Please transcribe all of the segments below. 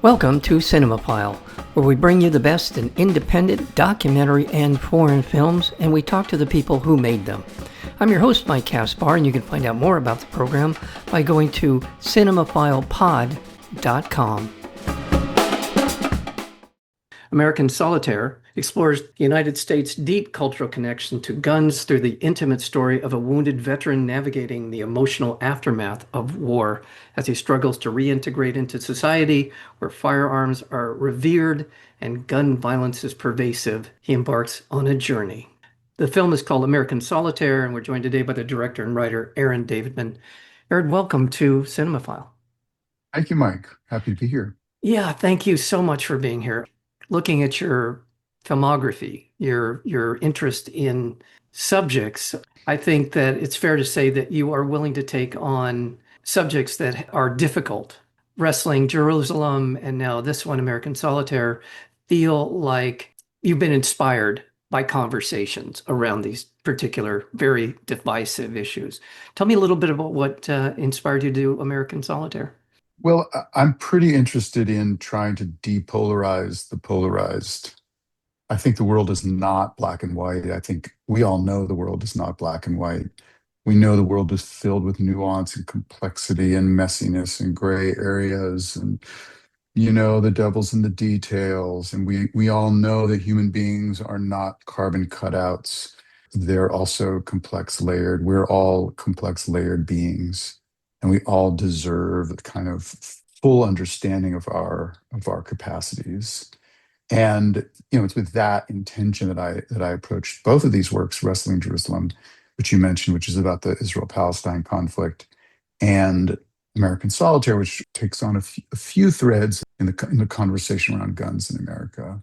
Welcome to Cinemophile, where we bring you the best in independent, documentary, and foreign films, and we talk to the people who made them. I'm your host, Mike Caspar, and you can find out more about the program by going to cinemophilepod.com. American Solitaire explores the United States' deep cultural connection to guns through the intimate story of a wounded veteran navigating the emotional aftermath of war as he struggles to reintegrate into society where firearms are revered and gun violence is pervasive. He embarks on a journey. The film is called American Solitaire, and we're joined today by the director and writer, Aaron Davidman. Aaron, welcome to Cinemophile. Thank you, Mike. Happy to be here. Yeah, thank you so much for being here. Looking at your filmography, your interest in subjects, I think that it's fair to say that you are willing to take on subjects that are difficult. Wrestling Jerusalem and now this one, American Solitaire, feel like you've been inspired by conversations around these particular very divisive issues. Tell me a little bit about what inspired you to do American Solitaire. Well, I'm pretty interested in trying to depolarize the polarized. I think the world is not black and white. I think we all know the world is not black and white. We know the world is filled with nuance and complexity and messiness and gray areas and the devil's in the details. And we all know that human beings are not carbon cutouts. They're also complex layered. We're all complex layered beings, and we all deserve a kind of full understanding of our capacities. And it's with that intention that I approached both of these works, Wrestling Jerusalem, which you mentioned, which is about the Israel-Palestine conflict, and American Solitaire, which takes on a few threads in the conversation around guns in America.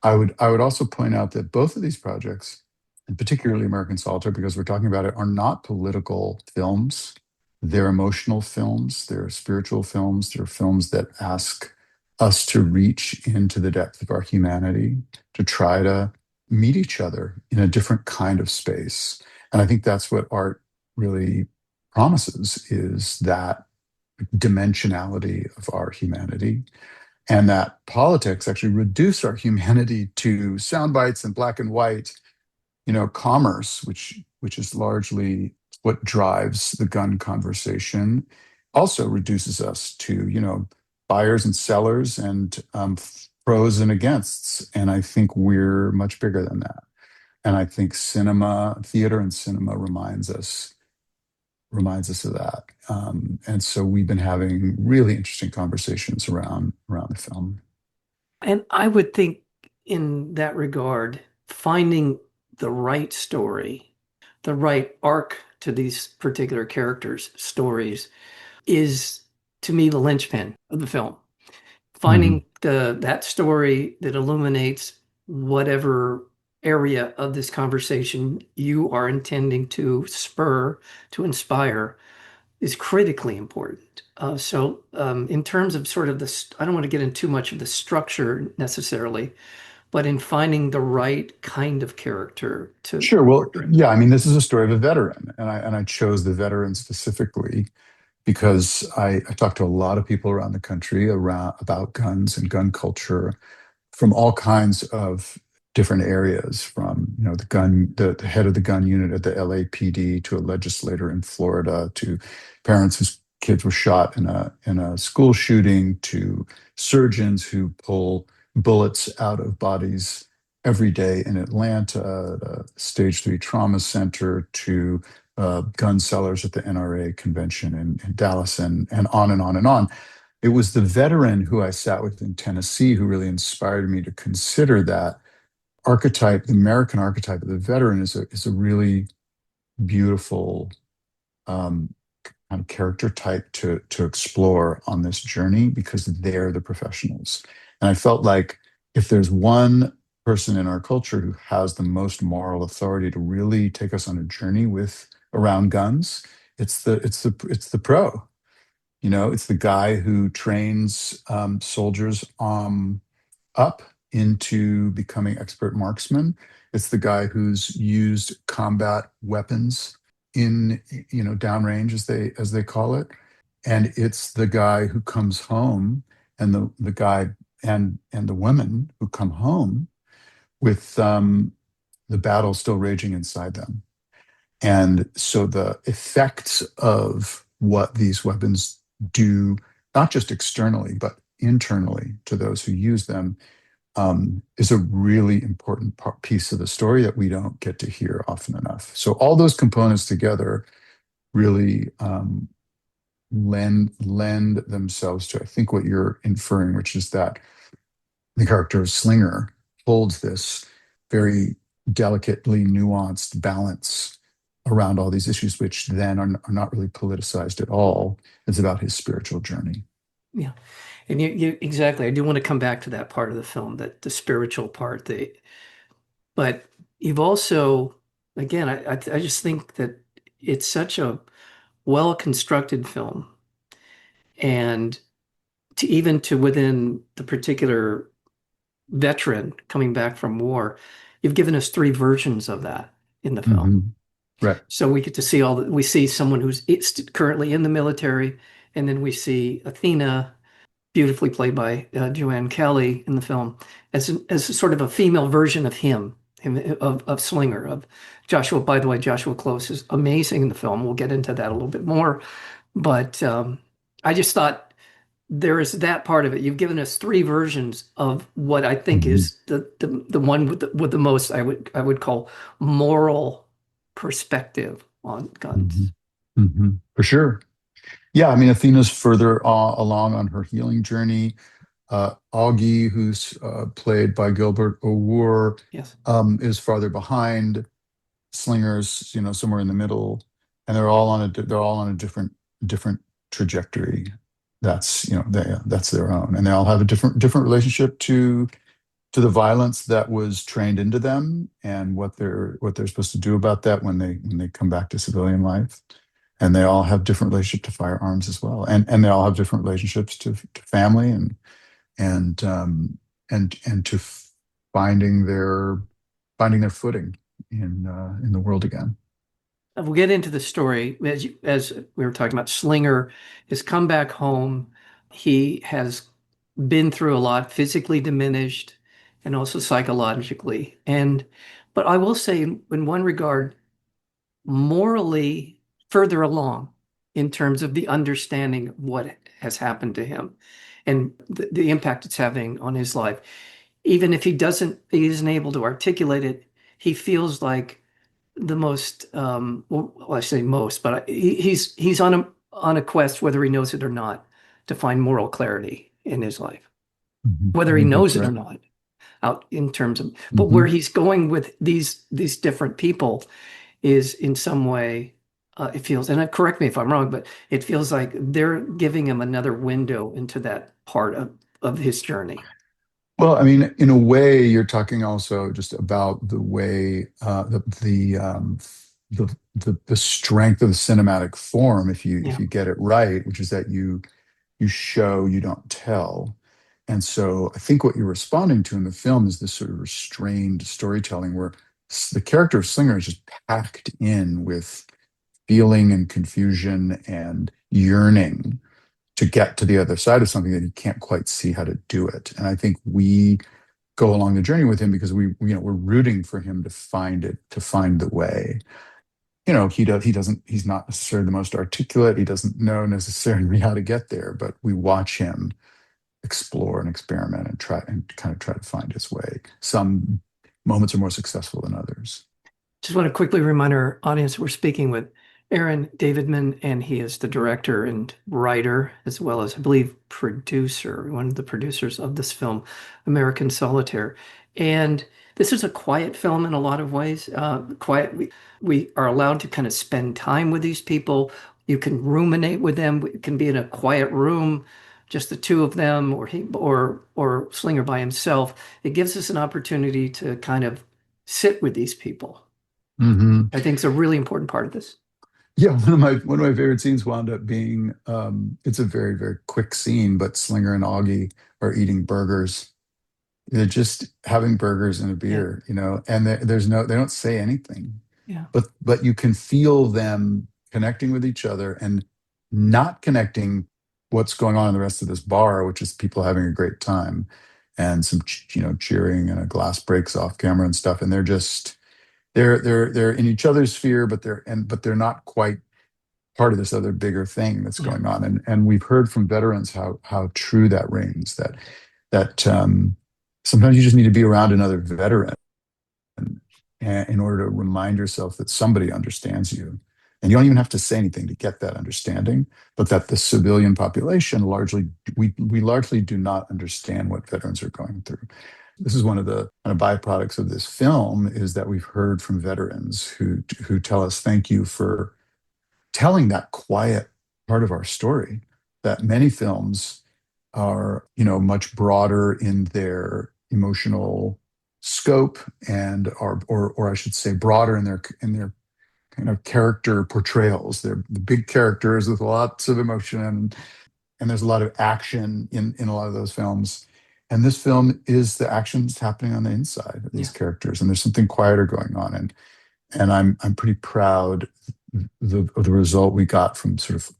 I would also point out that both of these projects, and particularly American Solitaire, because we're talking about it, are not political films. They're emotional films. They're spiritual films. They're films that ask us to reach into the depth of our humanity, to try to meet each other in a different kind of space. And I think that's what art really promises, is that dimensionality of our humanity, and that politics actually reduce our humanity to sound bites and black and white. Commerce, which is largely what drives the gun conversation, also reduces us to buyers and sellers and pros and againsts. And I think we're much bigger than that. And I think theater and cinema reminds us of that. And so we've been having really interesting conversations around the film. And I would think in that regard, finding the right story, the right arc to these particular characters' stories is, to me, the linchpin of the film. Mhm. Finding that story that illuminates whatever area of this conversation you are intending to spur, to inspire, is critically important. In terms of sort of I don't want to get into too much of the structure necessarily, but in finding the right kind of character to Sure. Well, portray. yeah. I mean, this is a story of a veteran, and I chose the veteran specifically because I talked to a lot of people around the country about guns and gun culture from all kinds of different areas, from the head of the gun unit at the LAPD to a legislator in Florida to parents whose kids were shot in a school shooting to surgeons who pull bullets out of bodies every day in Atlanta, the Stage 3 Trauma Center, to gun sellers at the NRA convention in Dallas, and on and on and on. It was the veteran who I sat with in Tennessee who really inspired me to consider that archetype. The American archetype of the veteran is a really beautiful um, kind of character type to explore on this journey, because they're the professionals. And I felt like if there's one person in our culture who has the most moral authority to really take us on a journey with around guns, it's the pro. It's the guy who trains soldiers up into becoming expert marksmen. It's the guy who's used combat weapons in downrange, as they call it. And it's the guy who comes home and the guy and the women who come home with the battle still raging inside them. And so the effects of what these weapons do, not just externally, but internally to those who use them, is a really important piece of the story that we don't get to hear often enough. So all those components together really lend themselves to, I think, what you're inferring, which is that the character of Slinger holds this very delicately nuanced balance around all these issues, which then are not really politicized at all. It's about his spiritual journey. Yeah. And you exactly. I do want to come back to that part of the film, that the spiritual part. But you've also, again, I just think that it's such a well-constructed film, and to even to within the particular veteran coming back from war, you've given us three versions of that in the film. Mhm. Right. So we get to see we see someone who's currently in the military, and then we see Athena, beautifully played by Joanne Kelly in the film, as a sort of a female version of of Slinger, of Joshua. By the way, Joshua Close is amazing in the film. We'll get into that a little bit more. But I just thought there is that part of it. You've given us three versions of what I think Mhm. is the one with the most I would call moral perspective on guns. Mhm. Mhm. For sure. Yeah, I mean, Athena's further along on her healing journey. Augie, who's played by Gilbert O'War, Yes. is farther behind. Slinger's, somewhere in the middle, and they're all on a different trajectory. That's their own, and they all have a different relationship to the violence that was trained into them, and what they're supposed to do about that when they come back to civilian life. And they all have different relationship to firearms as well, and they all have different relationships to family and and to finding their finding their footing in the world again. We'll get into the story as we were talking about. Slinger has come back home. He has been through a lot, physically diminished and also psychologically. But I will say, in one regard, morally further along in terms of the understanding of what has happened to him and the impact it's having on his life. Even if he isn't able to articulate it, he feels like the most I say most, but he's on a quest, whether he knows it or not, to find moral clarity in his life, Mhm. whether I he think knows that's it or right. not, out in terms of. But where Hmm. he's going with these different people is in some way, it feels, and correct me if I'm wrong, but it feels like they're giving him another window into that part of his journey. Well, I mean, in a way, you're talking also just about the way the strength of the cinematic form, if Yeah. you get it right, which is that you show, you don't tell. And so I think what you're responding to in the film is this sort of restrained storytelling where the character of Slinger is just packed in with feeling and confusion and yearning to get to the other side of something that he can't quite see how to do it. And I think we go along the journey with him because we're rooting for him to find it, to find the way. He's not necessarily the most articulate. He doesn't know necessarily how to get there, but we watch him explore and experiment and try to find his way. Some moments are more successful than others. Just want to quickly remind our audience we're speaking with Aaron Davidman, and he is the director and writer, as well as, I believe, producer, one of the producers of this film, American Solitaire. And this is a quiet film in a lot of ways. Quiet. We are allowed to kind of spend time with these people. You can ruminate with them. It can be in a quiet room, just the two of them, or Slinger by himself. It gives us an opportunity to kind of sit with these people. Hmm. I think it's a really important part of this. Yeah, one of my favorite scenes wound up being it's a very, very quick scene, but Slinger and Augie are eating burgers. They're just having burgers and a Yeah, beer, and they don't say anything, yeah, but you can feel them connecting with each other and not connecting what's going on in the rest of this bar, which is people having a great time and some cheering and a glass breaks off camera and stuff, and they're just they're in each other's sphere, but they're not quite part of this other bigger thing that's Yeah. going on. And we've heard from veterans how true that rings, that sometimes you just need to be around another veteran in order to remind yourself that somebody understands you. And you don't even have to say anything to get that understanding, but that the civilian population largely, we largely do not understand what veterans are going through. This is one of the kind of byproducts of this film, is that we've heard from veterans who tell us, thank you for telling that quiet part of our story. That many films are, much broader in their emotional scope, and are, or I should say, broader in their kind of character portrayals. They're the big characters with lots of emotion, and there's a lot of action in a lot of those films. And this film is the actions happening on the inside of these Yeah. characters, and there's something quieter going on. And I'm pretty proud of the result we got from sort of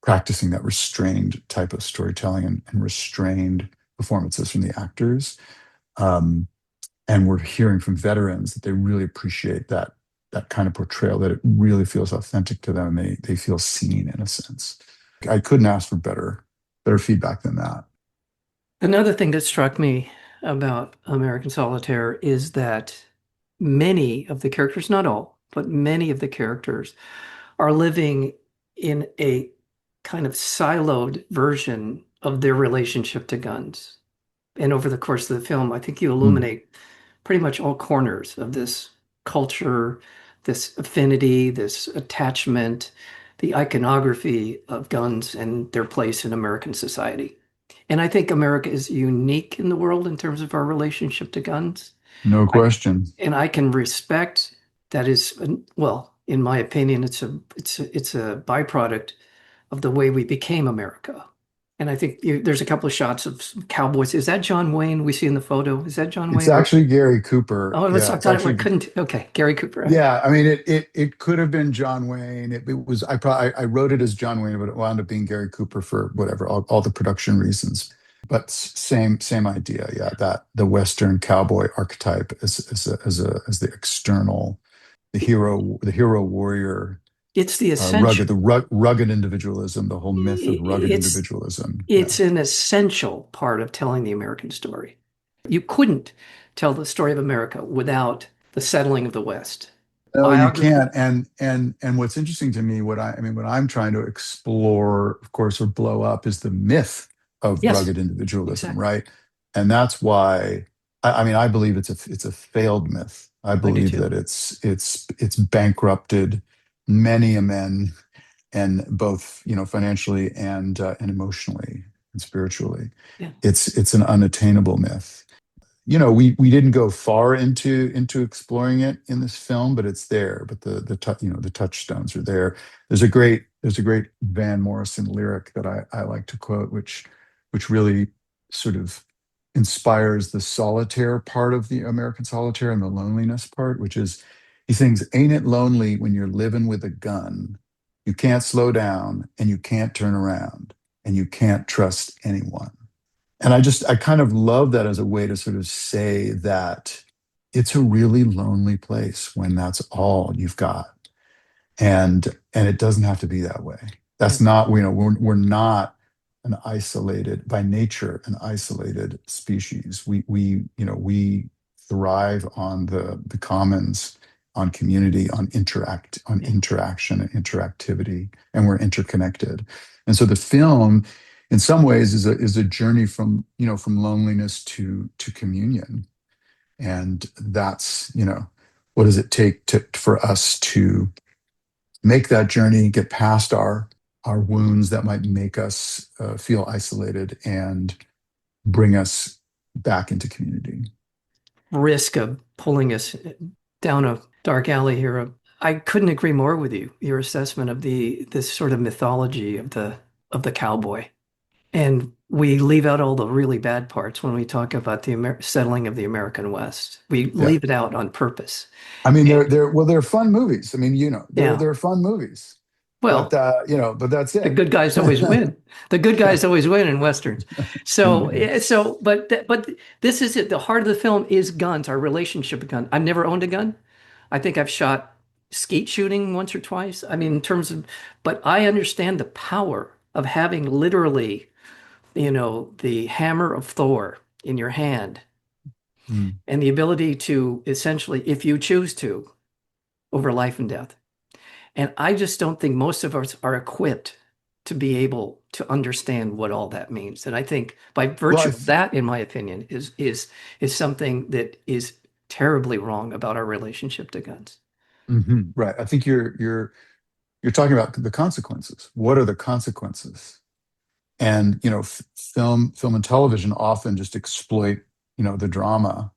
practicing that restrained type of storytelling, and restrained performances from the actors. Um, and we're hearing from veterans that they really appreciate that kind of portrayal, that it really feels authentic to them, and they feel seen in a sense. I couldn't ask for better feedback than that. Another thing that struck me about American Solitaire is that many of the characters, not all, but many of the characters are living in a kind of siloed version of their relationship to guns. And over the course of the film, I think you Mm. illuminate pretty much all corners of this culture, this affinity, this attachment, the iconography of guns and their place in American society. And I think America is unique in the world in terms of our relationship to guns. No I question. and I can respect that is, well, in my opinion, it's a byproduct of the way we became America. And I think there's a couple of shots of some cowboys. Is that John Wayne we see in the photo? Is that John It's Wayne or? actually Gary Cooper. Oh, Yeah, I it's thought it actually. couldn't. Okay, Gary Cooper. Okay. Yeah, I mean, it could have been John Wayne. It was, I wrote it as John Wayne, but it wound up being Gary Cooper for whatever, all the production reasons. But same idea. Yeah, that the Western cowboy archetype as the external, the hero warrior, It's the essential. rugged individualism, the whole myth of rugged It's individualism. Yeah. it's an essential part of telling the American story. You couldn't tell the story of America without the settling of the West. No, you Biography. can't. And what's interesting to me, what I'm trying to explore, of course, or blow up, is the myth of Yes, rugged individualism, exactly. right? And that's why I believe it's a failed myth. I I do believe too. that it's bankrupted many a men, and both, financially and emotionally and spiritually. Yeah. It's an unattainable myth. We didn't go far into exploring it in this film, but it's there. But the touchstones are there. There's a great Van Morrison lyric that I like to quote, which really sort of inspires the solitaire part of the American Solitaire, and the loneliness part, which is, he sings, "Ain't it lonely when you're living with a gun? You can't slow down, and you can't turn around, and you can't trust anyone." And I kind of love that as a way to sort of say that it's a really lonely place when that's all you've got. And it doesn't have to be that way. Yeah. That's not, we're not an isolated, by nature, an isolated species. We thrive on the commons, on community, on Yeah. interaction and interactivity, and we're interconnected. And so the film, in some ways, is a journey from loneliness to communion. And that's, what does it take for us to make that journey, get past our wounds that might make us feel isolated, and bring us back into community. Risk of pulling us down a dark alley here. I couldn't agree more with you. Your assessment of the this sort of mythology of the cowboy. And we leave out all the really bad parts when we talk about the settling of the American West. We Yeah. leave it out on purpose. I mean, And they're fun movies. I mean, they're yeah, they're fun movies. Well, but that's the it. good guys always win. The good guys always win in Westerns. So, Indeed. but this is it. The heart of the film is guns, our relationship with guns. I've never owned a gun. I think I've shot skeet shooting once or twice. I mean, in terms of, but I understand the power of having literally, the hammer of Thor in your hand Mm. and the ability to essentially, if you choose to, over life and death. And I just don't think most of us are equipped to be able to understand what all that means. And I think by Well, virtue of that, in my opinion, is something that is terribly wrong about our relationship to guns. right. I think you're talking about the consequences. What are the consequences? And film and television often just exploit the drama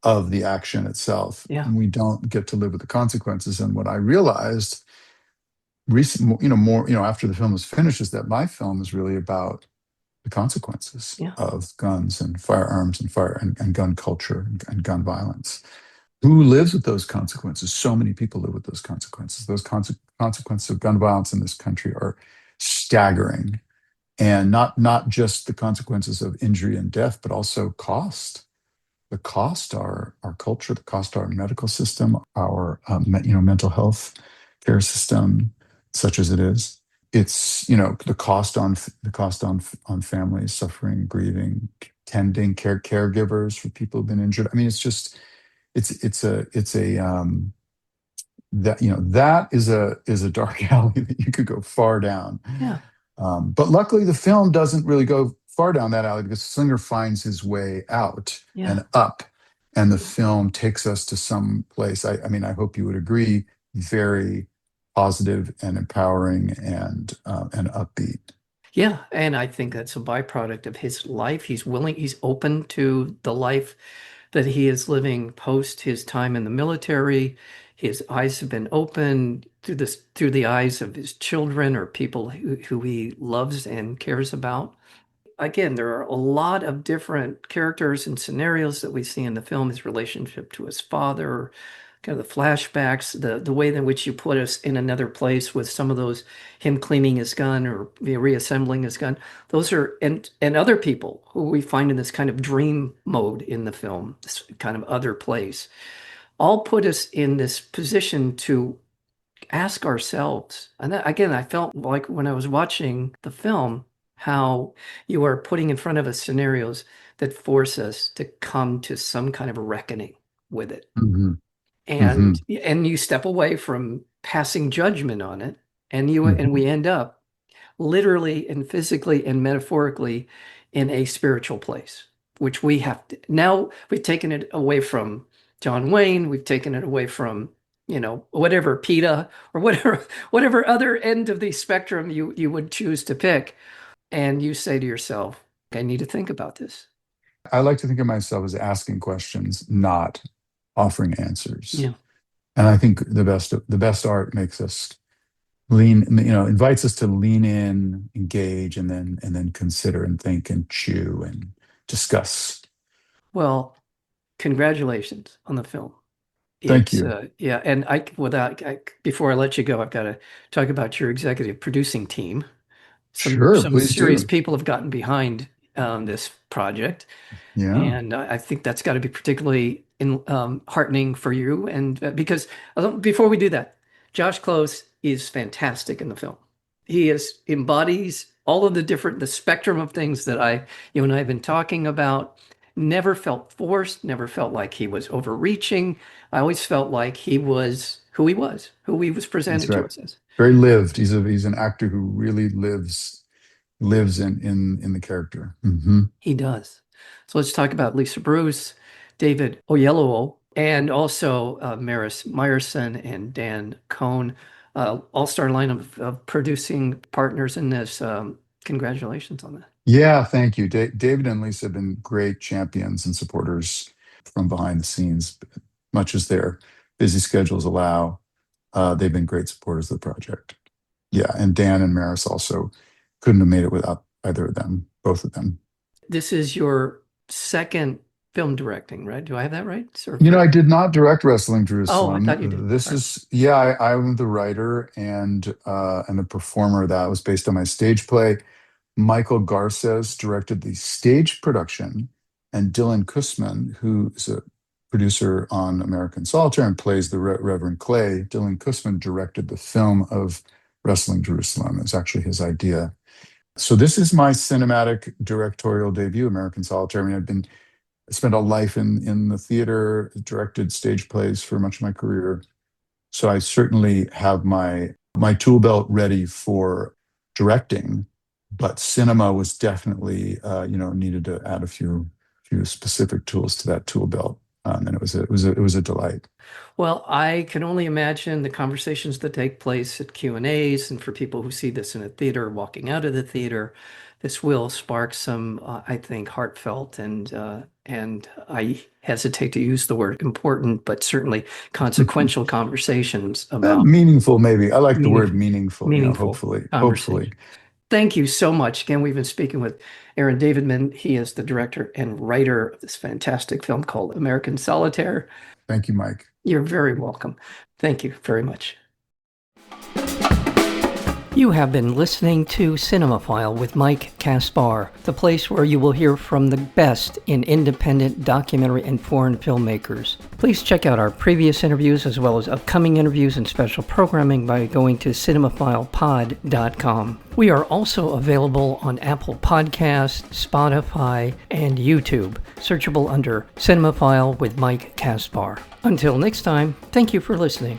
of the action itself, Yeah, and we don't get to live with the consequences. And what I realized recent, more, after the film was finished, is that my film is really about the consequences yeah, of guns and firearms and and gun culture and gun violence. Who lives with those consequences? So many people live with those consequences. Those consequences of gun violence in this country are staggering, and not just the consequences of injury and death, but also cost. The cost our culture, the cost our medical system, our mental health care system, such as it is. It's the cost on families suffering, grieving, tending, caregivers for people who've been injured. I mean, it's a that is a dark alley that you could go far down. yeah, But luckily, the film doesn't really go far down that alley because Slinger finds his way out yeah. and up, and the film takes us to some place. I mean, I hope you would agree, very positive and empowering and upbeat. Yeah, and I think that's a byproduct of his life. He's open to the life that he is living post his time in the military. His eyes have been opened through the eyes of his children or people who he loves and cares about. Again, there are a lot of different characters and scenarios that we see in the film, his relationship to his father, kind of the flashbacks, the way in which you put us in another place with some of those, him cleaning his gun or reassembling his gun. Those are and other people who we find in this kind of dream mode in the film, this kind of other place, all put us in this position to ask ourselves. And that, again, I felt like when I was watching the film, how you are putting in front of us scenarios that force us to come to some kind of a reckoning with it. Hmm. Hmm. And you step away from passing judgment on it, and Hmm. we end up literally and physically and metaphorically in a spiritual place, which we have to, now we've taken it away from John Wayne, we've taken it away from, whatever PETA or whatever other end of the spectrum you would choose to pick. And you say to yourself, I need to think about this. I like to think of myself as asking questions, not offering answers. Yeah. And I think the best art makes us invites us to lean in, engage, and then consider and think and chew and discuss. Well, congratulations on the film. Thank It's you. yeah, and before I let you go, I've got to talk about your executive producing team. Sure, Some please serious do. people have gotten behind this project, Yeah, and I think that's got to be particularly heartening for you. And because before we do that, Josh Close is fantastic in the film. He embodies all of the spectrum of things that you and I have been talking about. Never felt forced, never felt like he was overreaching. I always felt like he was who he was that's presented to right. us as. Very lived. He's an actor who really lives in the character. Hmm. He does. So let's talk about Lisa Bruce, David Oyelowo, and also Maris Meyerson and Dan Cohn, all-star line of producing partners in this. Congratulations on that. Yeah, thank you. David and Lisa have been great champions and supporters from behind the scenes, much as their busy schedules allow. They've been great supporters of the project. Yeah, and Dan and Maris also couldn't have made it without either of them, both of them. This is your second film directing, right? Do I have that right? I did not direct Wrestling Oh, I thought you Jerusalem. did. This Sorry. is, yeah, I'm the writer and the performer. That was based on my stage play. Michael Garces directed the stage production, and Dylan Kussman, who is a producer on American Solitaire and plays the Reverend Clay, Dylan Kussman directed the film of Wrestling Jerusalem. It was actually his idea. So this is my cinematic directorial debut, American Solitaire. I mean, I spent a life in the theater, directed stage plays for much of my career. So I certainly have my tool belt ready for directing, but cinema was definitely needed to add a few specific tools to that tool belt, and it was a delight. Well, I can only imagine the conversations that take place at Q&As, and for people who see this in a theater, walking out of the theater, this will spark some, I think, heartfelt and I hesitate to use the word important, but certainly consequential conversations about Meaningful, maybe. I like the word meaningful, meaningful. meaningful Hopefully. conversation. Thank you so much. Again, we've been speaking with Aaron Davidman. He is the director and writer of this fantastic film called American Solitaire. Thank you, Mike. You're very welcome. Thank you very much. You have been listening to Cinemaphile with Mike Kaspar, the place where you will hear from the best in independent documentary and foreign filmmakers. Please check out our previous interviews as well as upcoming interviews and special programming by going to cinemaphilepod.com. We are also available on Apple Podcasts, Spotify, and YouTube, searchable under Cinemaphile with Mike Kaspar. Until next time, thank you for listening.